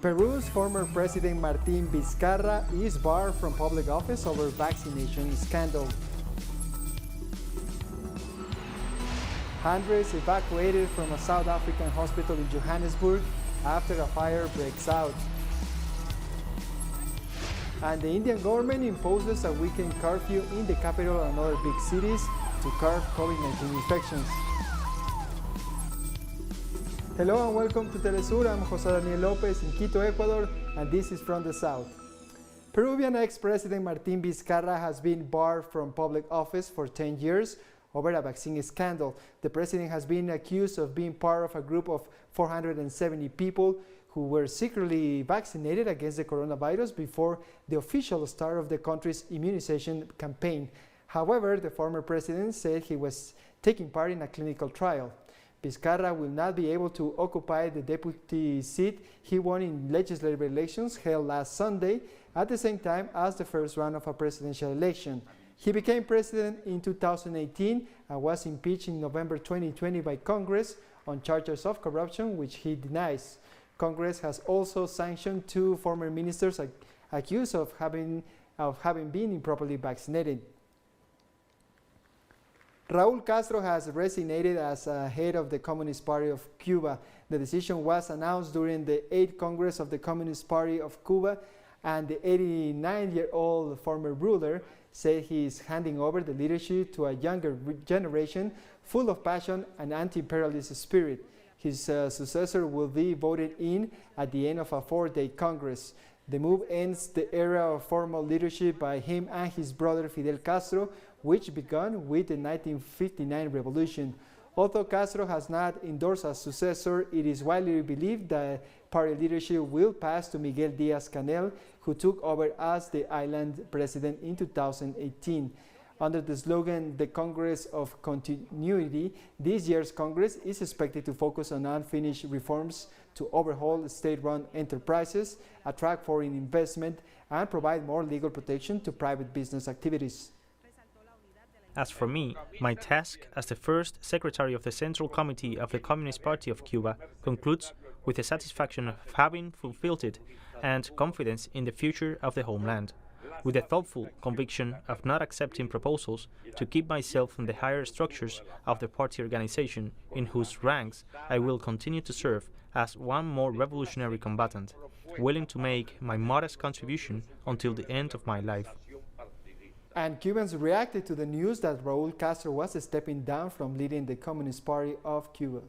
Peru's former president Martin Vizcarra is barred from public office over vaccination scandal. Hundreds evacuated from a South African hospital in Johannesburg after a fire breaks out. And the Indian government imposes a weekend curfew in the capital and other big cities to curb COVID-19 infections. Hello and welcome to teleSUR. I'm José Daniel Lopez in Quito, Ecuador, and this is from the South. Peruvian ex-president Martin Vizcarra has been barred from public office for 10 years over a vaccine scandal. The president has been accused of being part of a group of 470 people who were secretly vaccinated against the coronavirus before the official start of the country's immunization campaign. However, the former president said he was taking part in a clinical trial. Vizcarra will not be able to occupy the deputy seat he won in legislative elections held last Sunday at the same time as the first round of a presidential election. He became president in 2018 and was impeached in November 2020 by Congress on charges of corruption, which he denies. Congress has also sanctioned two former ministers accused of having been improperly vaccinated. Raúl Castro has resignated as head of the Communist Party of Cuba. The decision was announced during the 8th Congress of the Communist Party of Cuba, and the 89-year-old former ruler said he is handing over the leadership to a younger generation full of passion and anti-imperialist spirit. His successor will be voted in at the end of a 4-day Congress. The move ends the era of formal leadership by him and his brother Fidel Castro, which began with the 1959 revolution. Although Castro has not endorsed a successor, it is widely believed that party leadership will pass to Miguel Díaz-Canel, who took over as the island president in 2018. Under the slogan, "The Congress of Continuity," this year's Congress is expected to focus on unfinished reforms to overhaul state-run enterprises, attract foreign investment, and provide more legal protection to private business activities. As for me, my task as the first Secretary of the Central Committee of the Communist Party of Cuba concludes with the satisfaction of having fulfilled it and confidence in the future of the homeland, with a thoughtful conviction of not accepting proposals to keep myself in the higher structures of the party organization, in whose ranks I will continue to serve as one more revolutionary combatant, willing to make my modest contribution until the end of my life. And Cubans reacted to the news that Raúl Castro was stepping down from leading the Communist Party of Cuba.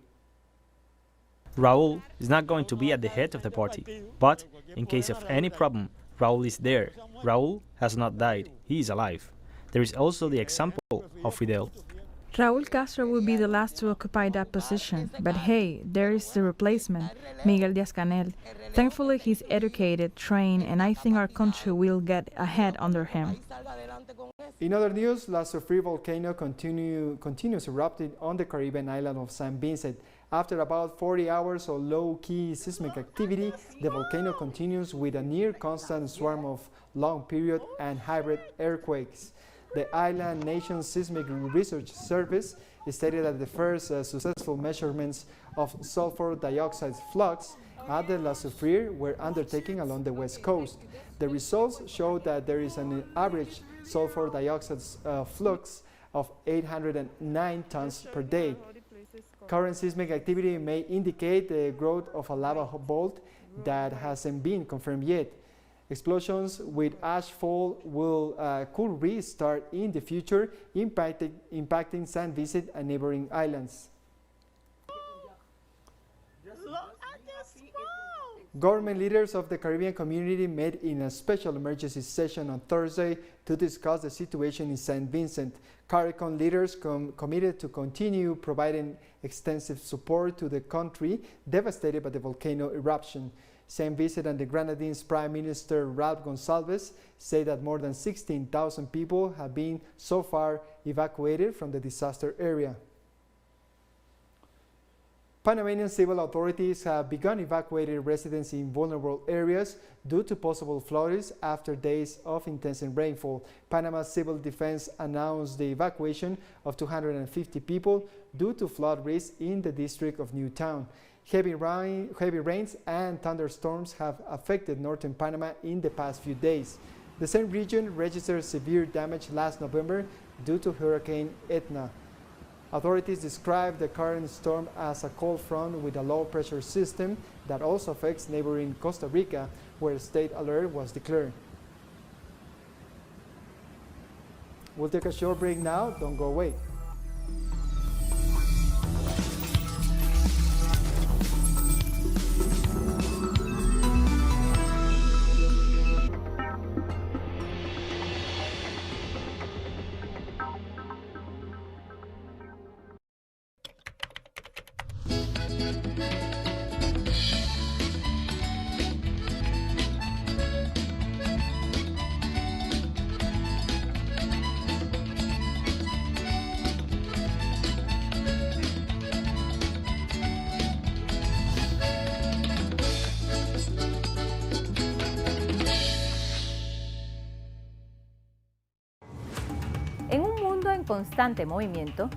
Raúl is not going to be at the head of the party, but in case of any problem, Raúl is there. Raúl has not died, he is alive. There is also the example of Fidel. Raúl Castro will be the last to occupy that position, but hey, there is the replacement, Miguel Díaz-Canel. Thankfully, he's educated, trained, and I think our country will get ahead under him. In other news, La Soufrière volcano continues erupting on the Caribbean island of St. Vincent. After about 40 hours of low-key seismic activity, the volcano continues with a near-constant swarm of long-period and hybrid earthquakes. The island nation's Seismic Research Service stated that the first successful measurements of sulfur dioxide flux at the La Soufrière were undertaken along the west coast. The results show that there is an average sulfur dioxide flux of 809 tons per day. Current seismic activity may indicate the growth of a lava bolt that hasn't been confirmed yet. Explosions with ashfall could restart in the future, impacting St. Vincent and neighboring islands. Government leaders of the Caribbean community met in a special emergency session on Thursday to discuss the situation in St. Vincent. CARICOM leaders committed to continue providing extensive support to the country devastated by the volcano eruption. St. Vincent and the Grenadines Prime Minister Ralph Gonsalves say that more than 16,000 people have been so far evacuated from the disaster area. Panamanian civil authorities have begun evacuating residents in vulnerable areas due to possible floods after days of intense rainfall. Panama's civil defense announced the evacuation of 250 people due to flood risk in the district of Newtown. Heavy rains and thunderstorms have affected northern Panama in the past few days. The same region registered severe damage last November due to Hurricane Etna. Authorities describe the current storm as a cold front with a low-pressure system that also affects neighboring Costa Rica, where a state alert was declared. We'll take a short break now. Don't go away. En un mundo en constante movimiento,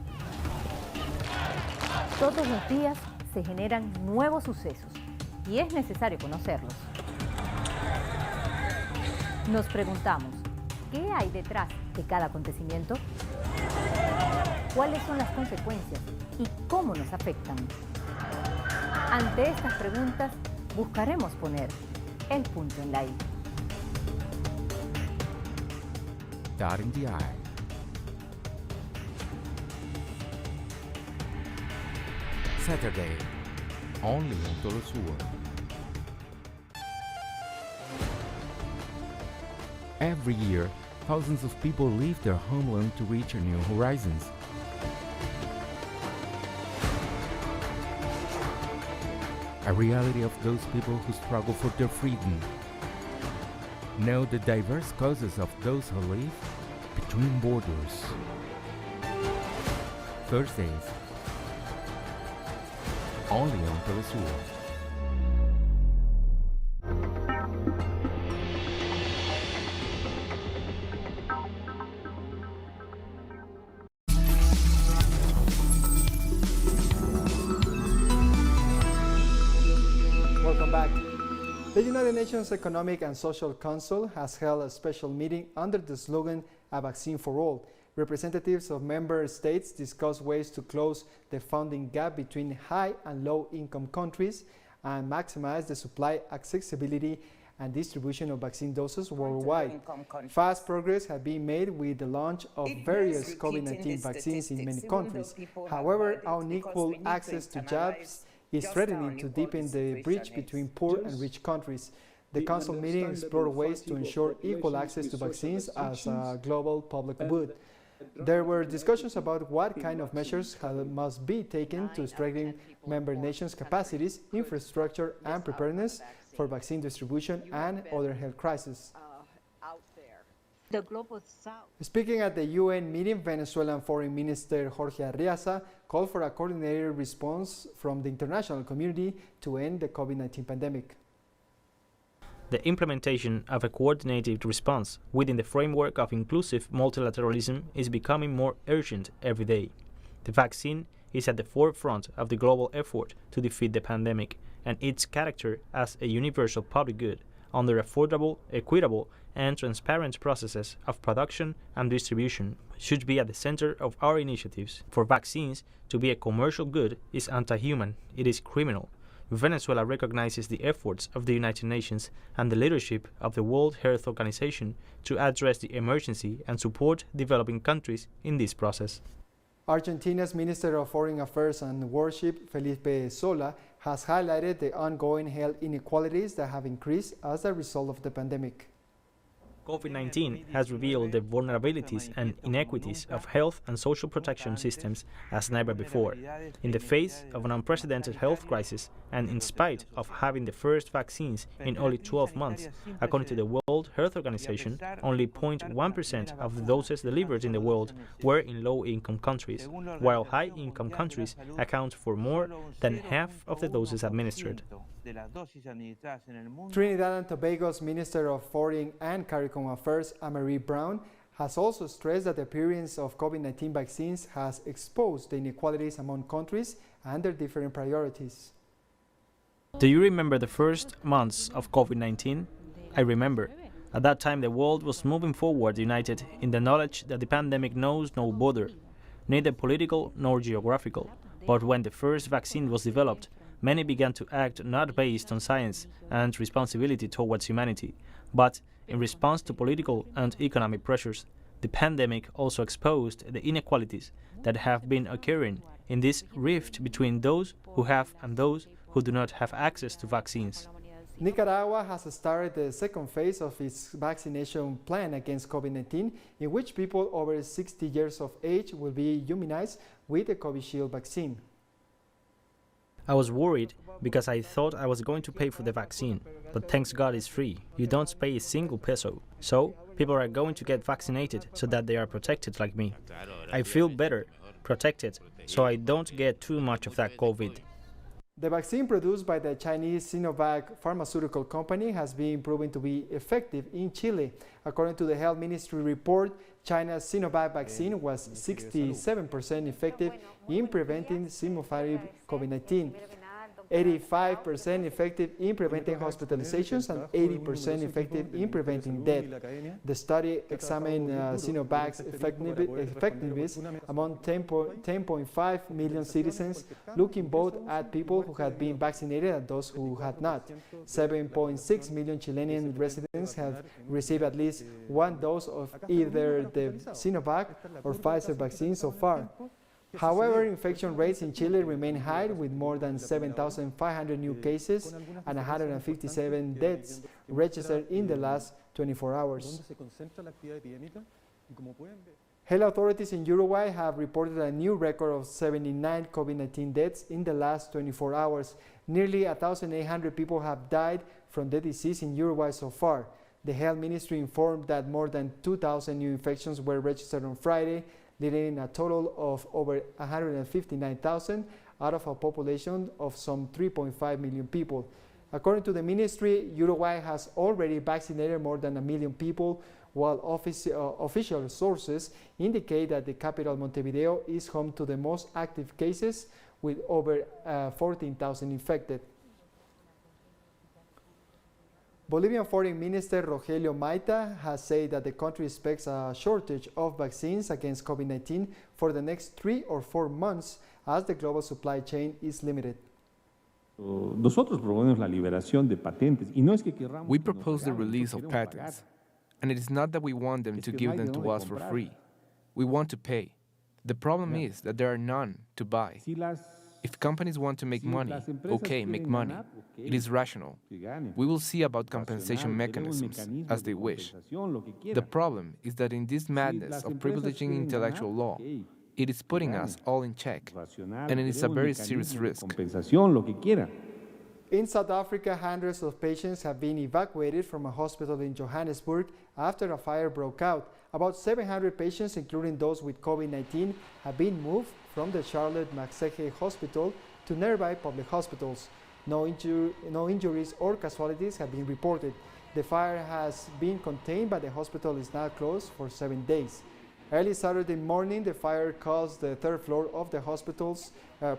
todos los días se generan nuevos sucesos y es necesario conocerlos. Nos preguntamos, ¿qué hay detrás de cada acontecimiento? ¿Cuáles son las consecuencias y cómo nos afectan? Ante estas preguntas, buscaremos poner el punto en la I. Dot in the I. Saturday, only on teleSUR. Every year, thousands of people leave their homeland to reach new horizons. A reality of those people who struggle for their freedom. Know the diverse causes of those who live between borders. Thursdays, only on teleSUR. Welcome back. The United Nations Economic and Social Council has held a special meeting under the slogan "A Vaccine for All." Representatives of member states discuss ways to close the funding gap between high and low income countries and maximize the supply, accessibility, and distribution of vaccine doses worldwide. Fast progress has been made with the launch of various COVID-19 vaccines in many countries. However, unequal access to jabs is threatening to deepen the breach between poor and rich countries. The Council meeting explored ways to ensure equal access to vaccines as a global public good. There were discussions about what kind of measures must be taken to strengthen member nations' capacities, infrastructure, and preparedness for vaccine distribution and other health crises. The Global South. Speaking at the UN meeting, Venezuelan Foreign Minister Jorge Arriaza called for a coordinated response from the international community to end the COVID-19 pandemic. The implementation of a coordinated response within the framework of inclusive multilateralism is becoming more urgent every day. The vaccine is at the forefront of the global effort to defeat the pandemic, and its character as a universal public good under affordable, equitable, and transparent processes of production and distribution should be at the center of our initiatives. For vaccines to be a commercial good is anti-human, it is criminal. Venezuela recognizes the efforts of the United Nations and the leadership of the World Health Organization to address the emergency and support developing countries in this process. Argentina's Minister of Foreign Affairs and Worship, Felipe Sola, has highlighted the ongoing health inequalities that have increased as a result of the pandemic. COVID-19 has revealed the vulnerabilities and inequities of health and social protection systems as never before. In the face of an unprecedented health crisis, and in spite of having the first vaccines in only 12 months, according to the World Health Organization, only 0.1% of the doses delivered in the world were in low-income countries, while high-income countries account for more than half of the doses administered. Trinidad and Tobago's Minister of Foreign and CARICOM Affairs, Anne-Marie Brown, has also stressed that the appearance of COVID-19 vaccines has exposed the inequalities among countries and their different priorities. Do you remember the first months of COVID-19? I remember. At that time, the world was moving forward united in the knowledge that the pandemic knows no border, neither political nor geographical. But when the first vaccine was developed, many began to act not based on science and responsibility towards humanity, but in response to political and economic pressures. The pandemic also exposed the inequalities that have been occurring in this rift between those who have and those who do not have access to vaccines. Nicaragua has started the second phase of its vaccination plan against COVID-19, in which people over 60 years of age will be immunized with the Covishield vaccine. I was worried because I thought I was going to pay for the vaccine, but thanks God it's free. You don't pay a single peso. So, people are going to get vaccinated so that they are protected like me. I feel better, protected, so I don't get too much of that COVID. The vaccine produced by the Chinese Sinovac pharmaceutical company has been proven to be effective in Chile. According to the Health Ministry report, China's Sinovac vaccine was 67% effective in preventing symptomatic COVID-19, 85% effective in preventing hospitalizations, and 80% effective in preventing death. The study examined Sinovac's effectiveness among 10.5 million citizens, looking both at people who had been vaccinated and those who had not. 7.6 million Chilean residents have received at least one dose of either the Sinovac or Pfizer vaccine so far. However, infection rates in Chile remain high, with more than 7,500 new cases and 157 deaths registered in the last 24 hours. Health authorities in Uruguay have reported a new record of 79 COVID-19 deaths in the last 24 hours. Nearly 1,800 people have died from the disease in Uruguay so far. The Health Ministry informed that more than 2,000 new infections were registered on Friday, leading a total of over 159,000 out of a population of some 3.5 million people. According to the ministry, Uruguay has already vaccinated more than 1 million people, while official sources indicate that the capital Montevideo is home to the most active cases, with over 14,000 infected. Bolivian Foreign Minister Rogelio Maita has said that the country expects a shortage of vaccines against COVID-19 for the next 3 or 4 months as the global supply chain is limited. We propose the release of patents, and it is not that we want them to give them to us for free. We want to pay. The problem is that there are none to buy. If companies want to make money, okay, make money. It is rational. We will see about compensation mechanisms as they wish. The problem is that in this madness of privileging intellectual law, it is putting us all in check, and it is a very serious risk. In South Africa, hundreds of patients have been evacuated from a hospital in Johannesburg after a fire broke out. About 700 patients, including those with COVID-19, have been moved from the Charlotte Maxeke Hospital to nearby public hospitals. No injuries or casualties have been reported. The fire has been contained, but the hospital is now closed for 7 days. Early Saturday morning, the fire caused the 3rd floor of the hospital's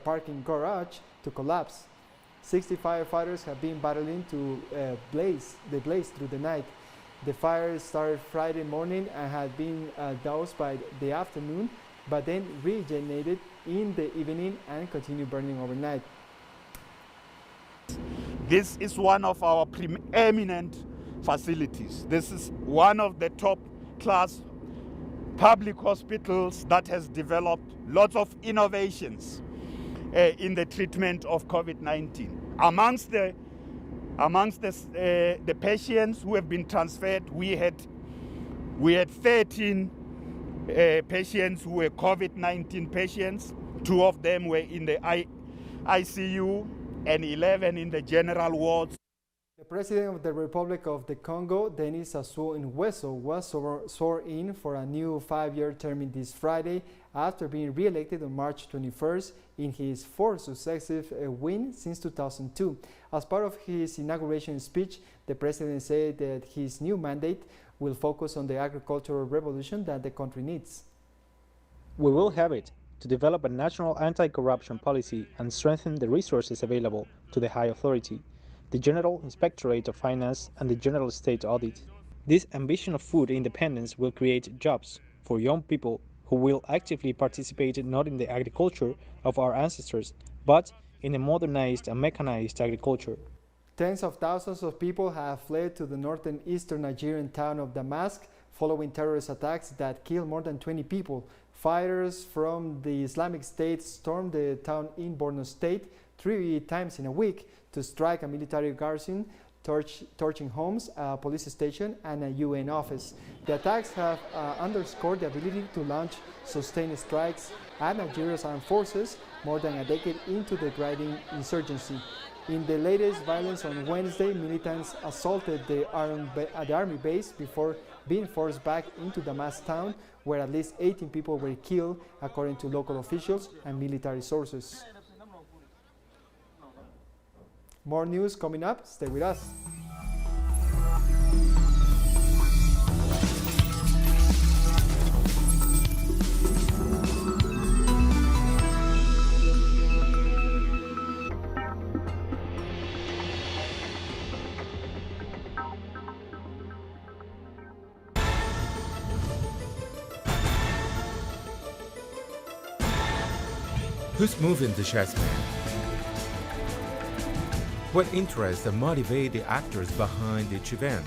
parking garage to collapse. 60 firefighters have been battling to the blaze through the night. The fire started Friday morning and had been doused by the afternoon, but then regenerated in the evening and continued burning overnight. This is one of our preeminent facilities. This is one of the top-class public hospitals that has developed lots of innovations in the treatment of COVID-19. Amongst the patients who have been transferred, we had We had 13 patients who were COVID-19 patients. 2 of them were in the ICU and 11 in the general wards. The President of the Republic of the Congo, Denis Sassou Nguesso, was sworn in for a new 5-year term this Friday after being re-elected on March 21st in his 4th successive win since 2002. As part of his inauguration speech, the President said that his new mandate will focus on the agricultural revolution that the country needs. We will have it to develop a national anti-corruption policy and strengthen the resources available to the high authority, the General Inspectorate of Finance and the General State Audit. This ambition of food independence will create jobs for young people who will actively participate not in the agriculture of our ancestors, but in a modernized and mechanized agriculture. Tens of thousands of people have fled to the northern eastern Nigerian town of Damascus following terrorist attacks that killed more than 20 people. Fighters from the Islamic State stormed the town in Borno State 3 times in a week to strike a military garrison, torching homes, a police station, and a UN office. The attacks have underscored the ability to launch sustained strikes at Nigeria's armed forces more than a decade into the grinding insurgency. In the latest violence on Wednesday, militants assaulted the army base before being forced back into Damascus town, where at least 18 people were killed, according to local officials and military sources. More news coming up. Stay with us. Who's moving the chess man? What interests and motivate the actors behind each event?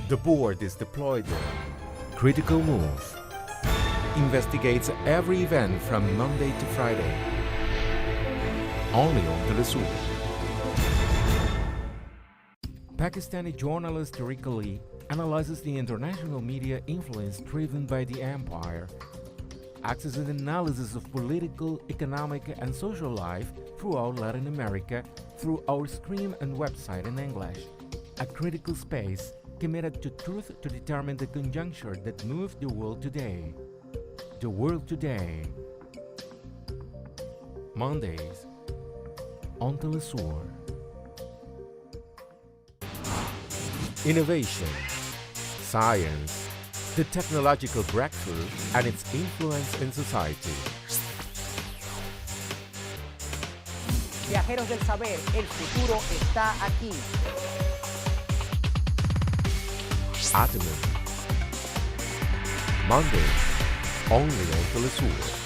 The board is deployed there. Critical Move investigates every event from Monday to Friday. Only on teleSUR. Pakistani journalist Tariq Ali analyzes the international media influence driven by the empire, acts as an analysis of political, economic, and social life throughout Latin America through our stream and website in English. A critical space committed to truth to determine the conjuncture that moved the world today. The World Today. Mondays on teleSUR. Innovation, science, the technological breakthrough and its influence in society. Viajeros del saber, el futuro está aquí. Atomy. Monday, only on teleSUR.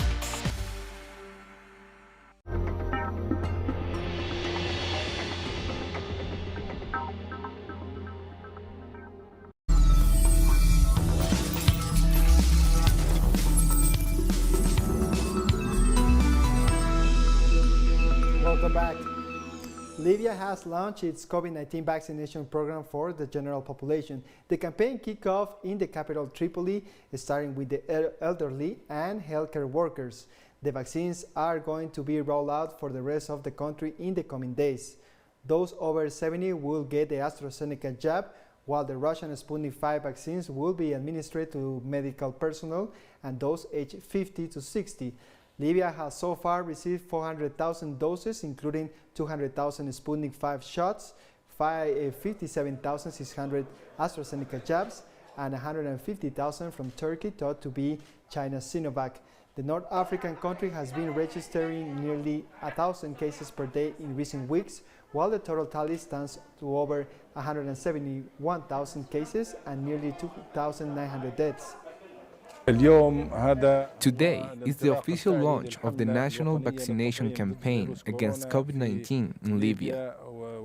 Welcome back. Libya has launched its COVID-19 vaccination program for the general population. The campaign kicked off in the capital Tripoli, starting with the elderly and healthcare workers. The vaccines are going to be rolled out for the rest of the country in the coming days. Those over 70 will get the AstraZeneca jab, while the Russian Sputnik V vaccines will be administered to medical personnel and those aged 50 to 60. Libya has so far received 400,000 doses, including 200,000 Sputnik V shots, 57,600 AstraZeneca jabs, and 150,000 from Turkey, thought to be China's Sinovac. The North African country has been registering nearly 1,000 cases per day in recent weeks, while the total tally stands to over 171,000 cases and nearly 2,900 deaths. Today is the official launch of the national vaccination campaign against COVID-19 in Libya.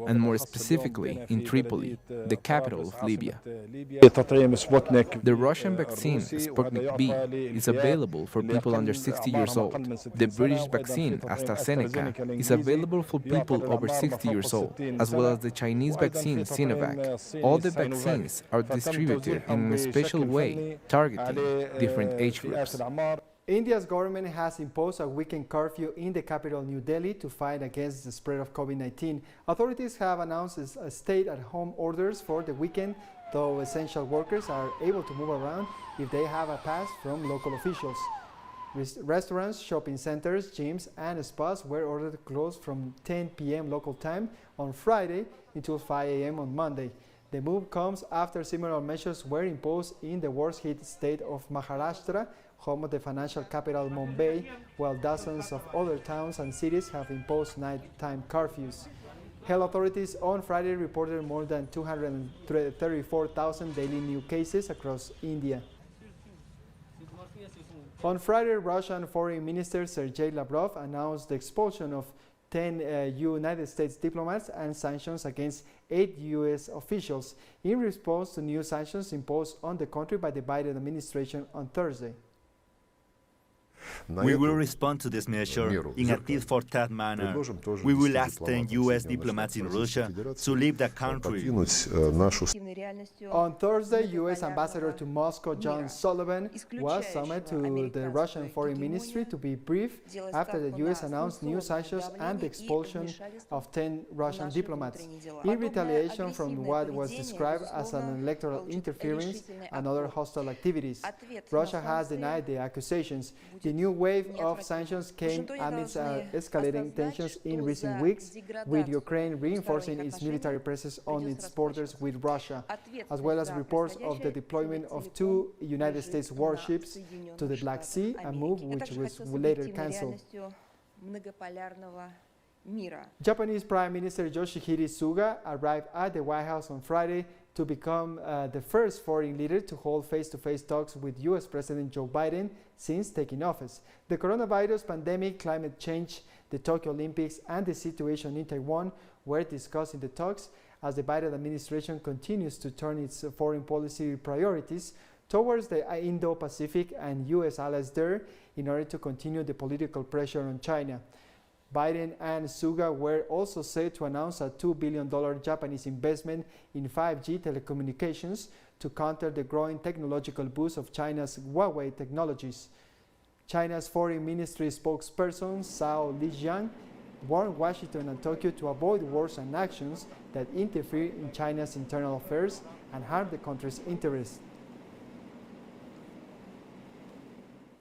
and more specifically in Tripoli, the capital of Libya. The Russian vaccine, Sputnik V, is available for people under 60 years old. The British vaccine, AstraZeneca, is available for people over 60 years old, as well as the Chinese vaccine, Sinovac. All the vaccines are distributed in a special way, targeting different age groups. India's government has imposed a weekend curfew in the capital, New Delhi, to fight against the spread of COVID-19. Authorities have announced stay-at-home orders for the weekend, though essential workers are able to move around if they have a pass from local officials. Restaurants, shopping centers, gyms, and spas were ordered closed from 10 p.m. local time on Friday until 5 a.m. on Monday. The move comes after similar measures were imposed in the worst-hit state of Maharashtra, home of the financial capital Mumbai, while dozens of other towns and cities have imposed nighttime curfews. Health authorities on Friday reported more than 234,000 daily new cases across India. On Friday, Russian Foreign Minister Sergei Lavrov announced the expulsion of 10 United States diplomats and sanctions against 8 U.S. officials in response to new sanctions imposed on the country by the Biden administration on Thursday. We will respond to this measure in a tit-for-tat manner. We will ask 10 U.S. diplomats in Russia to leave the country. On Thursday, U.S. Ambassador to Moscow John Sullivan was summoned to the Russian Foreign Ministry to be briefed after the U.S. announced new sanctions and the expulsion of 10 Russian diplomats in retaliation from what was described as an electoral interference and other hostile activities. Russia has denied the accusations. The new wave of sanctions came amidst escalating tensions in recent weeks, with Ukraine reinforcing its military presence on its borders with Russia, as well as reports of the deployment of 2 United States warships to the Black Sea, a move which was later cancelled. Japanese Prime Minister Yoshihide Suga arrived at the White House on Friday to become the first foreign leader to hold face-to-face talks with U.S. President Joe Biden since taking office. The coronavirus pandemic, climate change, the Tokyo Olympics, and the situation in Taiwan were discussed in the talks as the Biden administration continues to turn its foreign policy priorities towards the Indo-Pacific and U.S. allies there in order to continue the political pressure on China. Biden and Suga were also set to announce a $2 billion Japanese investment in 5G telecommunications to counter the growing technological boost of China's Huawei technologies. China's Foreign Ministry spokesperson Zhao Lijiang warned Washington and Tokyo to avoid wars and actions that interfere in China's internal affairs and harm the country's interests.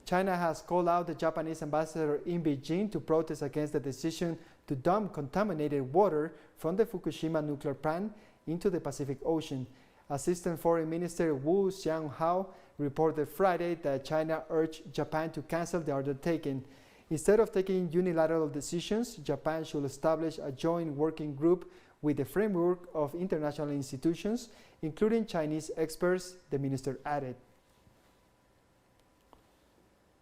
China has called out the Japanese ambassador in Beijing to protest against the decision to dump contaminated water from the Fukushima nuclear plant into the Pacific Ocean. Assistant Foreign Minister Wu Xianghao reported Friday that China urged Japan to cancel the undertaking. Instead of taking unilateral decisions, Japan should establish a joint working group with the framework of international institutions, including Chinese experts, the minister added.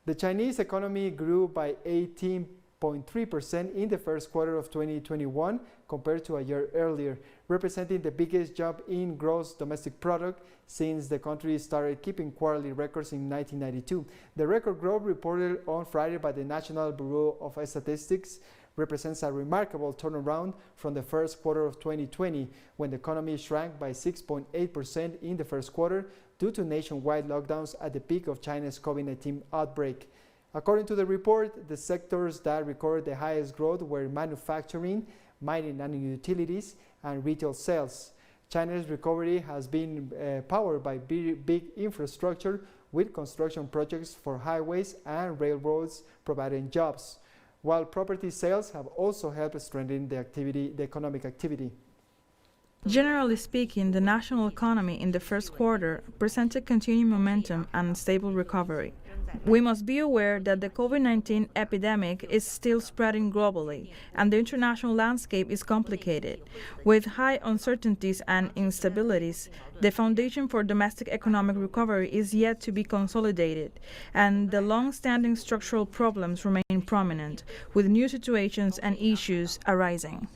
The Chinese economy grew by 18.3% in the first quarter of 2021 compared to a year earlier, representing the biggest jump in gross domestic product since the country started keeping quarterly records in 1992. The record growth reported on Friday by the National Bureau of Statistics represents a remarkable turnaround from the first quarter of 2020, when the economy shrank by 6.8% in the first quarter due to nationwide lockdowns at the peak of China's COVID-19 outbreak. According to the report, the sectors that recorded the highest growth were manufacturing, mining and utilities, and retail sales. China's recovery has been powered by big infrastructure, with construction projects for highways and railroads providing jobs, while property sales have also helped strengthen the economic activity. Generally speaking, the national economy in the first quarter presented continued momentum and stable recovery. We must be aware that the COVID-19 epidemic is still spreading globally, and the international landscape is complicated. With high uncertainties and instabilities, the foundation for domestic economic recovery is yet to be consolidated, and the long-standing structural problems remain prominent, with new situations and issues arising.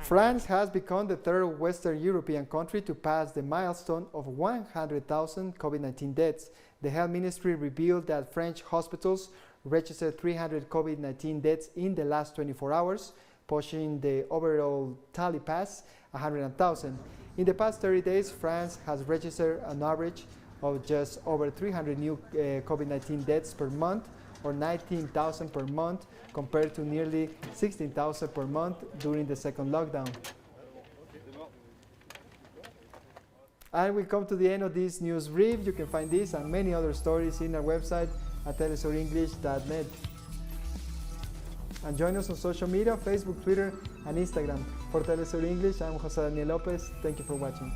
France has become the third Western European country to pass the milestone of 100,000 COVID-19 deaths. The health ministry revealed that French hospitals registered 300 COVID-19 deaths in the last 24 hours, pushing the overall tally past 100,000. In the past 30 days, France has registered an average of just over 300 new COVID-19 deaths per month, or 19,000 per month, compared to nearly 16,000 per month during the second lockdown. And we come to the end of this news brief. You can find this and many other stories in our website at telesurenglish.net. And join us on social media, Facebook, Twitter, and Instagram. For TeleSUR English, I'm Jose Daniel Lopez. Thank you for watching.